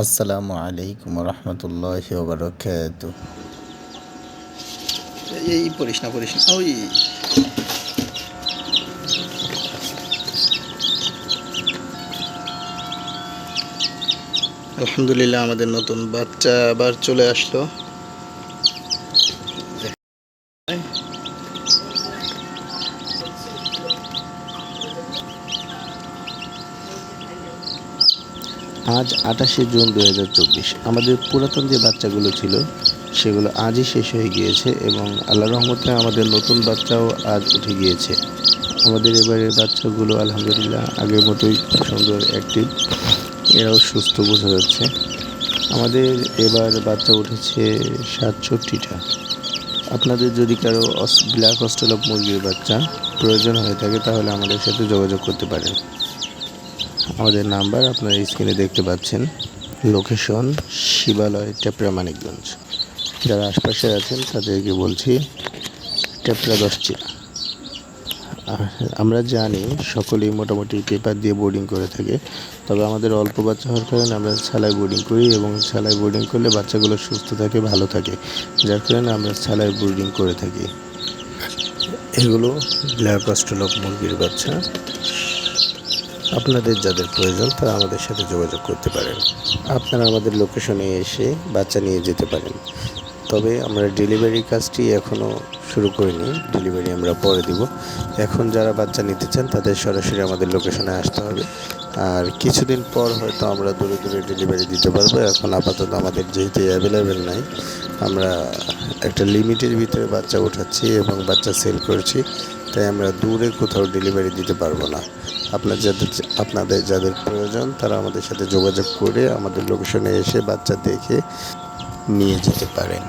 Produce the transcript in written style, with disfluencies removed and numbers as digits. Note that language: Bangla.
আসসালামু আলাইকুম রহমতুল্লাহি ওয়া বারাকাতুহু। এই পড়িস না ওই আলহামদুলিল্লাহ আমাদের নতুন বাচ্চা আবার চলে আসলো। আজ 28 জুন 2024। আমাদের পুরাতন যে বাচ্চাগুলো ছিল সেগুলো আজই শেষ হয়ে গিয়েছে এবং আল্লাহর রহমতে আমাদের নতুন বাচ্চাও আজ উঠে গিয়েছে। আমাদের এবারের বাচ্চাগুলো আলহামদুলিল্লাহ আগের মতোই খুব সুন্দর অ্যাক্টিভ, এরাও সুস্থ বোঝা যাচ্ছে। আমাদের এবার বাচ্চা উঠেছে 67টা। আপনাদের যদি কারো ব্ল্যাক অস্ট্রেলপ মুরগির বাচ্চা প্রয়োজন হয়ে থাকে তাহলে আমাদের সাথে যোগাযোগ করতে পারেন। আমাদের নাম্বার আপনারা স্ক্রিনে দেখতে পাচ্ছেন। লোকেশন শিবালয়, টেপরা, মানিকগঞ্জ। যারা আশপাশে আছেন তাদেরকে বলছি টেপরা 10 চিরা। আর আমরা জানি সকলেই মোটামুটি পেপার দিয়ে বোর্ডিং করে থাকে, তবে আমাদের অল্প বাচ্চা হওয়ার কারণে আমরা ছালায় বোর্ডিং করি এবং ছালায় বোর্ডিং করলে বাচ্চাগুলো সুস্থ থাকে, ভালো থাকে, যার কারণে আমরা ছালায় বোর্ডিং করে থাকি। এগুলো ব্ল্যাক অস্ট্রেলপ মুরগির বাচ্চা। আপনাদের যাদের প্রয়োজন তারা আমাদের সাথে যোগাযোগ করতে পারেন। আপনারা আমাদের লোকেশনে এসে বাচ্চা নিয়ে যেতে পারেন। তবে আমরা ডেলিভারির কাজটি এখনও শুরু করিনি, ডেলিভারি আমরা পরে দিব। এখন যারা বাচ্চা নিতে চান তাদের সরাসরি আমাদের লোকেশনে আসতে হবে। আর কিছুদিন পর হয়তো আমরা দূরে দূরে ডেলিভারি দিতে পারবো। এখন আপাতত আমাদের যেহেতু অ্যাভেলেবেল নাই, আমরা একটা লিমিটের ভিতরে বাচ্চা উঠাচ্ছি এবং বাচ্চা সেল করছি, তাই আমরা দূরে কোথাও ডেলিভারি দিতে পারবো না। আপনাদের যাদের প্রয়োজন তারা আমাদের সাথে যোগাযোগ করে আমাদের লোকেশনে এসে বাচ্চা দেখে নিয়ে যেতে পারেন।